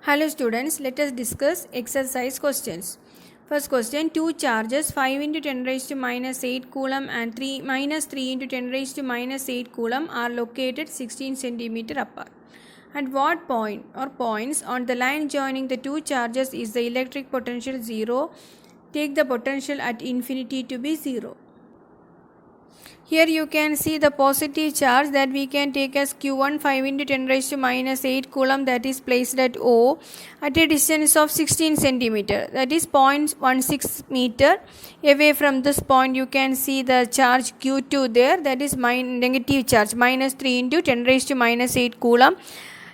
Hello students, let us discuss exercise questions. First question, two charges 5 into 10 raised to minus 8 coulomb and 3 minus 3 into 10 raised to minus 8 coulomb are located 16 centimeter apart. At what point or points on the line joining the two charges is the electric potential 0? Take the potential at infinity to be 0. Here you can see the positive charge that we can take as Q1 5 into 10 raised to minus 8 coulomb, that is placed at O at a distance of 16 centimeter, that is 0.16 meter away from this point. You can see the charge Q2 there, that is negative charge minus 3 into 10 raised to minus 8 coulomb.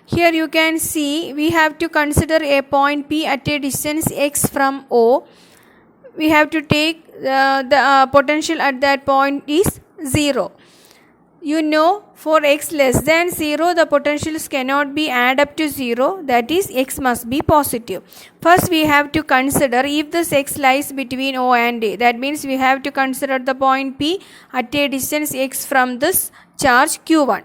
Here you can see we have to consider a point P at a distance x from O. We have to take the potential at that point is 0. You know, for x less than 0 the potentials cannot be add up to 0, that is x must be positive. First we have to consider if this x lies between O and A, that means we have to consider the point P at a distance x from this charge Q1.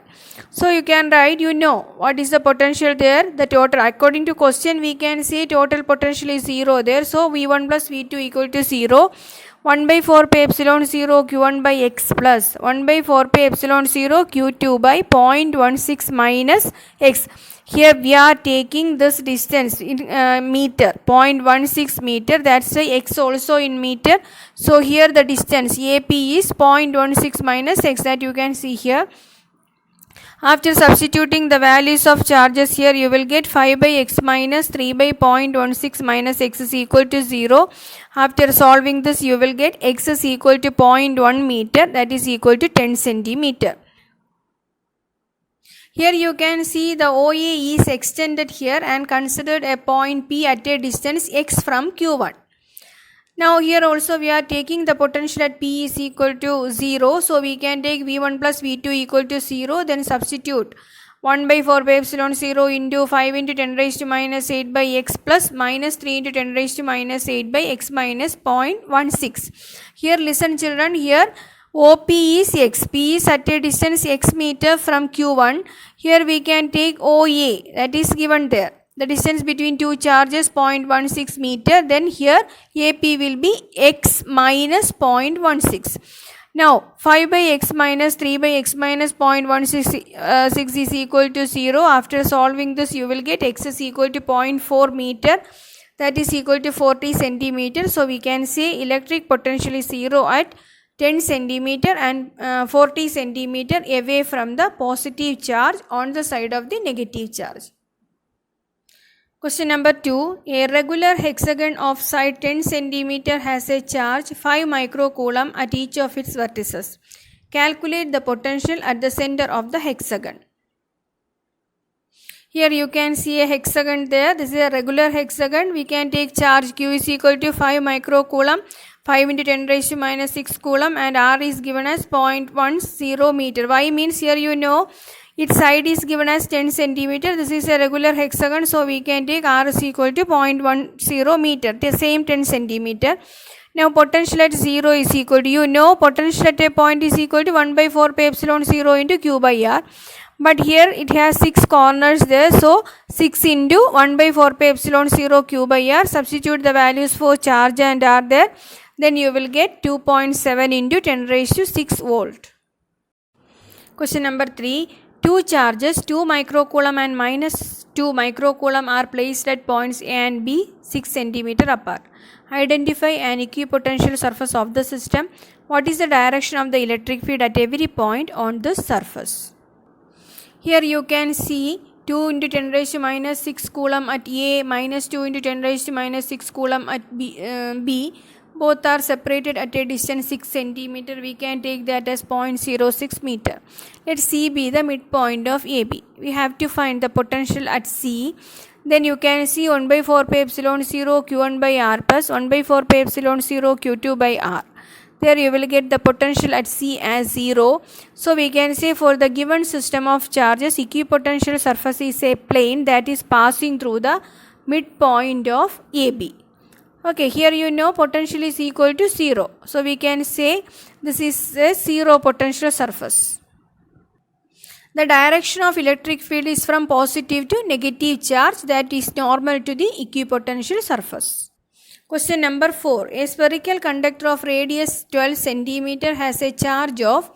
So you can write, you know what is the potential there, the total. According to question we can say total potential is 0 there, so V1 plus V2 equal to 0. 1 by 4 pi epsilon 0 Q1 by x plus 1 by 4 pi epsilon 0 Q2 by 0.16 minus x. Here we are taking this distance in meter, 0.16 meter, that's why x also in meter. So here the distance AP is 0.16 minus x, that you can see here. After substituting the values of charges here, you will get 5 by x minus 3 by 0.16 minus x is equal to 0. After solving this, you will get x is equal to 0.1 meter, that is equal to 10 centimeter. Here you can see the OA is extended here and considered a point P at a distance x from Q1. Now here also we are taking the potential at P is equal to 0. So we can take V1 plus V2 equal to 0. Then substitute 1 by 4 by epsilon 0 into 5 into 10 raised to minus 8 by x plus minus 3 into 10 raised to minus 8 by x minus 0.16. Here listen children, here OP is x. P is at a distance x meter from Q1. Here we can take OA, that is given there. The distance between two charges 0.16 meter, then here AP will be x minus 0.16. Now 5 by x minus 3 by x minus 0.16 is equal to 0. After solving this you will get x is equal to 0.4 meter, that is equal to 40 centimeter. So we can say electric potential is 0 at 10 centimeter and 40 centimeter away from the positive charge on the side of the negative charge. Question number 2. A regular hexagon of side 10 cm has a charge 5 microcoulomb at each of its vertices. Calculate the potential at the center of the hexagon. Here you can see a hexagon there. This is a regular hexagon. We can take charge Q is equal to 5 microcoulomb, 5 into 10 raised to minus 6 coulomb, and R is given as 0.10 meter. Y means here you know its side is given as 10 centimeter. This is a regular hexagon, so we can take R is equal to 0.10 meter, the same 10 centimeter. Now potential at 0 is equal to, you know, potential at a point is equal to 1 by 4 pi epsilon 0 into Q by R. But here it has 6 corners there, so 6 into 1 by 4 pi epsilon 0 Q by R. Substitute the values for charge and R there. Then you will get 2.7 into 10 raised to 6 volt. Question number 3. Two charges 2 microcoulomb and minus 2 microcoulomb are placed at points A and B 6 cm apart. Identify an equipotential surface of the system. What is the direction of the electric field at every point on this surface? Here you can see 2 into 10 raised to minus 6 coulomb at A minus 2 into 10 raised to minus 6 coulomb at B. Both are separated at a distance 6 centimeter. We can take that as 0.06 meter. Let C be the midpoint of AB. We have to find the potential at C. Then you can see 1 by 4 pi epsilon 0 Q1 by R plus 1 by 4 pi epsilon 0 Q2 by R. There you will get the potential at C as 0. So we can say for the given system of charges, equipotential surface is a plane that is passing through the midpoint of AB. Okay, here you know potential is equal to 0. So we can say this is a 0 potential surface. The direction of electric field is from positive to negative charge, that is normal to the equipotential surface. Question number 4. A spherical conductor of radius 12 cm has a charge of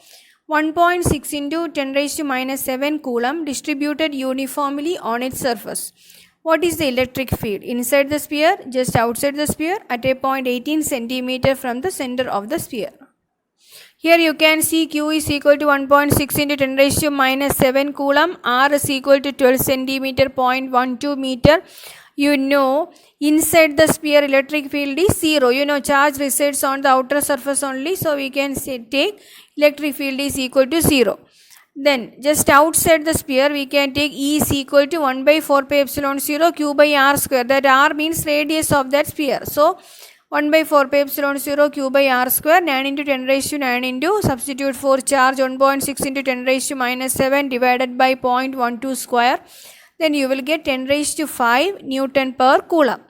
1.6 into 10 raised to minus 7 coulomb distributed uniformly on its surface. What is the electric field? Inside the sphere, just outside the sphere, at a point 18 cm from the center of the sphere. Here you can see Q is equal to 1.6 into 10 raised to minus 7 coulomb. R is equal to 12 cm, 0.12 meter. You know, inside the sphere electric field is 0. You know, charge resides on the outer surface only. So, we can take electric field is equal to 0. Then, just outside the sphere, we can take E is equal to 1 by 4 pi epsilon 0 Q by R square. That R means radius of that sphere. So, 1 by 4 pi epsilon 0 Q by R square, 9 into 10 raised to 9 into, substitute for charge 1.6 into 10 raised to minus 7 divided by 0.12 square. Then you will get 10 raised to 5 Newton per coulomb.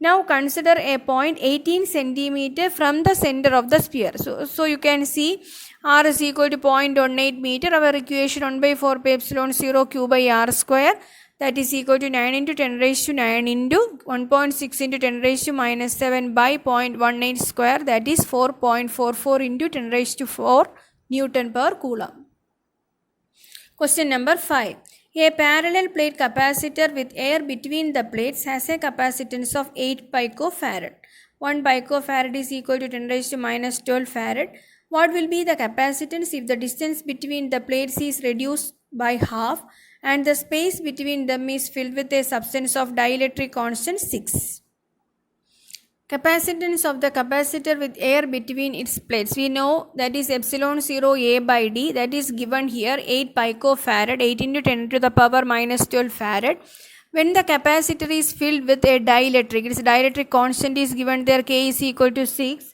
Now consider a point 18 centimeter from the center of the sphere. So you can see R is equal to 0.18 meter. Our equation 1 by 4 pi epsilon 0 Q by R square, that is equal to 9 into 10 raised to 9 into 1.6 into 10 raised to minus 7 by 0.18 square, that is 4.44 into 10 raised to 4 Newton per coulomb. Question number 5. A parallel plate capacitor with air between the plates has a capacitance of 8 picofarad. 1 picofarad is equal to 10 raised to minus 12 farad. What will be the capacitance if the distance between the plates is reduced by half and the space between them is filled with a substance of dielectric constant 6? Capacitance of the capacitor with air between its plates. We know that is epsilon 0 A by D, that is given here 8 picofarad, 8 into 10 to the power minus 12 farad. When the capacitor is filled with a dielectric, its dielectric constant is given there, K is equal to 6.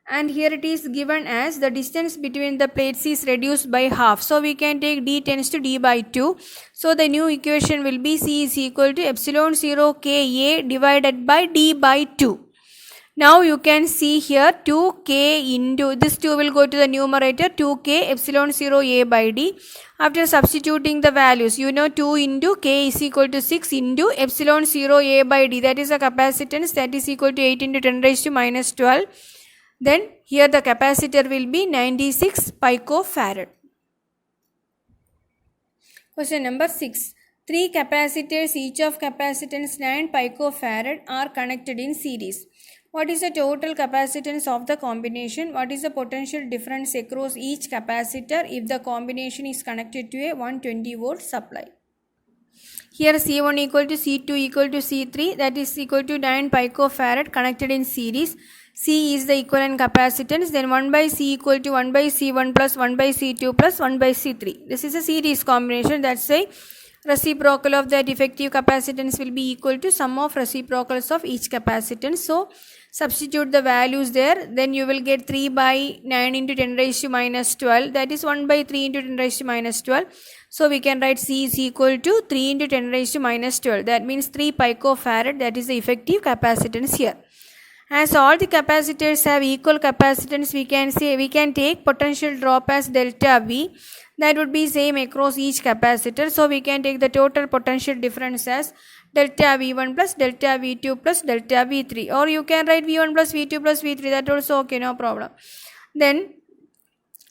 And here it is given as the distance between the plates is reduced by half. So we can take D tends to D by 2. So the new equation will be C is equal to epsilon 0 Ka divided by D by 2. Now you can see here 2k into, this 2 will go to the numerator, 2k epsilon 0 A by D. After substituting the values, you know 2 into k is equal to 6 into epsilon 0 A by D. That is the capacitance, that is equal to 8 into 10 raised to minus 12. Then here the capacitor will be 96 picofarad. Question number 6. 3 capacitors, each of capacitance 9 picofarad, are connected in series. What is the total capacitance of the combination? What is the potential difference across each capacitor if the combination is connected to a 120 volt supply? Here C1 equal to C2 equal to C3, that is equal to 9 picofarad connected in series. C is the equivalent capacitance, then 1 by C equal to 1 by C1 plus 1 by C2 plus 1 by C3. This is a series combination, that's why reciprocal of that effective capacitance will be equal to sum of reciprocals of each capacitance. So substitute the values there, then you will get 3 by 9 into 10 raised to minus 12, that is 1 by 3 into 10 raised to minus 12. So we can write C is equal to 3 into 10 raised to minus 12, that means 3 picofarad, that is the effective capacitance here. As all the capacitors have equal capacitance, we can take potential drop as delta V. That would be same across each capacitor. So we can take the total potential difference as delta V1 plus delta V2 plus delta V3, or you can write V1 plus V2 plus V3, that also okay, no problem. Then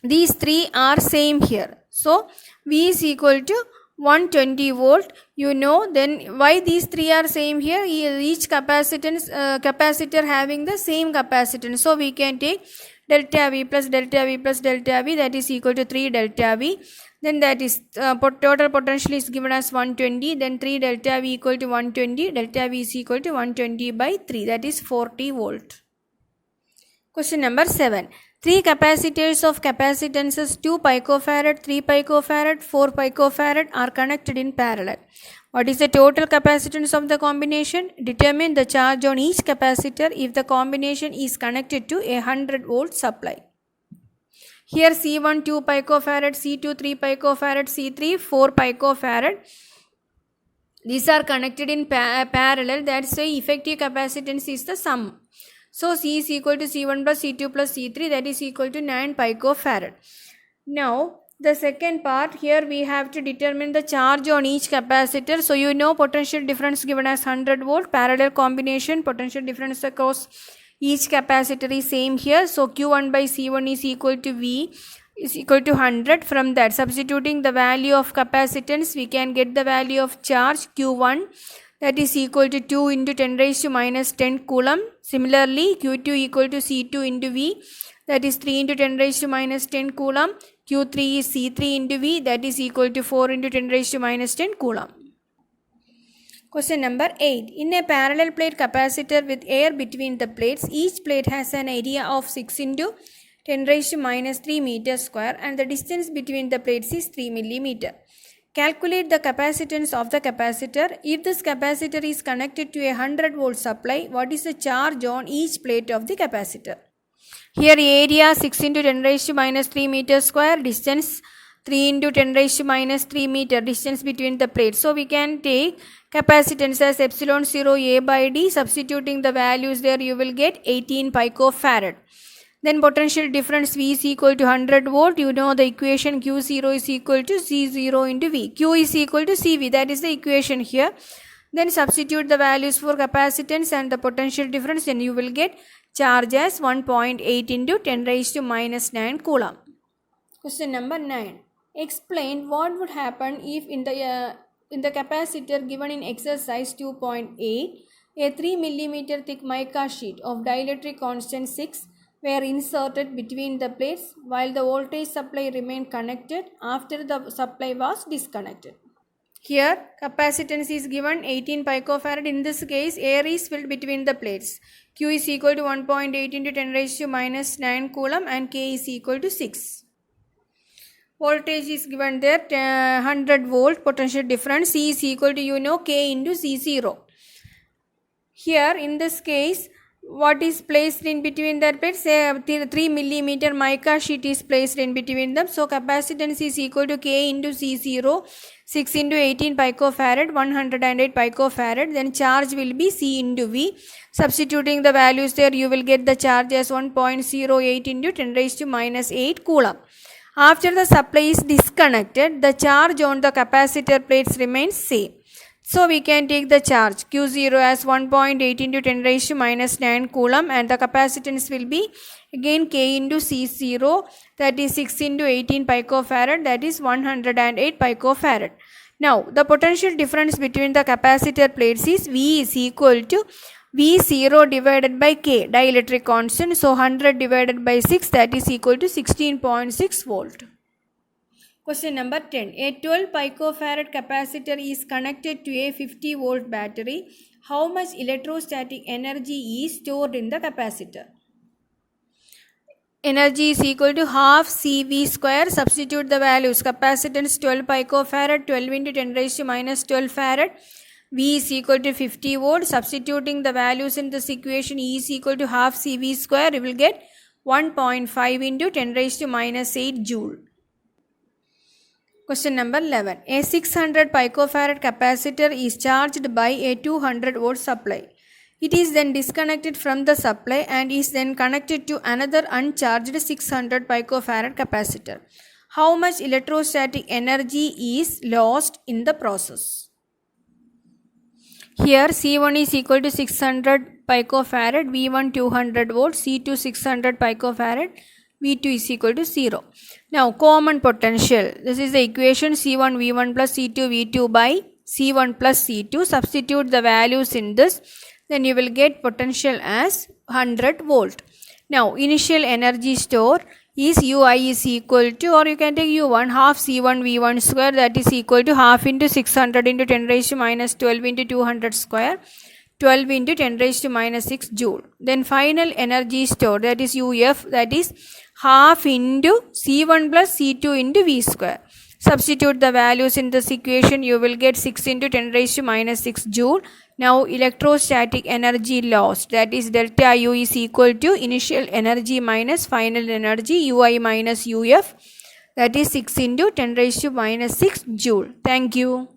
these three are same here. So V is equal to 120 volt, you know. Then why these three are same here? Each capacitor having the same capacitance. So we can take delta V plus delta V plus delta V, that is equal to 3 delta V. Then that is total potential is given as 120. Then 3 delta V equal to 120. Delta V is equal to 120 by 3, that is 40 volt. Question number 7. 3 capacitors of capacitances 2 picofarad, 3 picofarad, 4 picofarad are connected in parallel. What is the total capacitance of the combination? Determine the charge on each capacitor if the combination is connected to a 100 volt supply. Here C1 2 picofarad, C2 3 picofarad, C3 4 picofarad. These are connected in parallel, that's why effective capacitance is the sum. So C is equal to C1 plus C2 plus C3, that is equal to 9 picofarad. Now The second part, here we have to determine the charge on each capacitor. So you know potential difference given as 100 volt, parallel combination, potential difference across each capacitor is same here. So Q1 by C1 is equal to V is equal to 100. From that, substituting the value of capacitance, we can get the value of charge Q1, that is equal to 2 into 10 raised to minus 10 coulomb. Similarly, Q2 equal to C2 into V, that is 3 into 10 raised to minus 10 coulomb. Q3 is C3 into V, that is equal to 4 into 10 raised to minus 10 coulomb. Question number 8. In a parallel plate capacitor with air between the plates, each plate has an area of 6 into 10 raised to minus 3 meter square and the distance between the plates is 3 millimeter. Calculate the capacitance of the capacitor. If this capacitor is connected to a 100 volt supply, what is the charge on each plate of the capacitor? Here area 6 into 10 raised to minus 3 meter square, distance 3 into 10 raised to minus 3 meter, distance between the plates. So we can take capacitance as epsilon 0 A by D. Substituting the values there, you will get 18 picofarad. Then potential difference V is equal to 100 volt. You know the equation Q0 is equal to C0 into V. Q is equal to CV. That is the equation here. Then substitute the values for capacitance and the potential difference, and you will get charge as 1.8 into 10 raised to minus 9 coulomb. Question number 9. Explain what would happen if in the capacitor given in exercise 2.8, a 3 millimeter thick mica sheet of dielectric constant 6 were inserted between the plates while the voltage supply remained connected after the supply was disconnected. Here capacitance is given 18 picofarad. In this case, air is filled between the plates. Q is equal to 1.8 into 10 raised to minus 9 coulomb and K is equal to 6. Voltage is given there 100 volt. Potential difference C is equal to K into C0. Here in this case, what is placed in between that plates? Say 3 millimeter mica sheet is placed in between them. So capacitance is equal to K into C0, 6 into 18 picofarad, 108 picofarad. Then charge will be C into V. Substituting the values there, you will get the charge as 1.08 into 10 raised to minus 8 coulomb. After the supply is disconnected, the charge on the capacitor plates remains same. So we can take the charge Q0 as 1.8 into 10 raised to minus 9 coulomb, and the capacitance will be again K into C0, that is 6 into 18 picofarad, that is 108 picofarad. Now the potential difference between the capacitor plates is V is equal to V0 divided by K, dielectric constant. So 100 divided by 6, that is equal to 16.6 volt. Question number 10. A 12 picofarad capacitor is connected to a 50 volt battery. How much electrostatic energy is stored in the capacitor? Energy is equal to half CV square. Substitute the values. Capacitance 12 picofarad, 12 into 10 raised to minus 12 farad. V is equal to 50 volt. Substituting the values in this equation, E is equal to half CV square. You will get 1.5 into 10 raised to minus 8 joule. Question number 11. A 600 picofarad capacitor is charged by a 200 volt supply. It is then disconnected from the supply and is then connected to another uncharged 600 picofarad capacitor. How much electrostatic energy is lost in the process? Here C1 is equal to 600 picofarad, V1 200 volts, C2 600 picofarad, V2 is equal to 0. Now common potential. This is the equation C1 V1 plus C2 V2 by C1 plus C2. Substitute the values in this. Then you will get potential as 100 volt. Now initial energy store is Ui is equal to, or you can take U1 half C1 V1 square, that is equal to half into 600 into 10 raised to minus 12 into 200 square, 12 into 10 raised to minus 6 joule. Then final energy store, that is UF, that is half into C1 plus C2 into V square. Substitute the values in this equation, you will get 6 into 10 raised to minus 6 joule. Now electrostatic energy lost, that is delta U is equal to initial energy minus final energy, Ui minus UF, that is 6 into 10 raised to minus 6 joule. Thank you.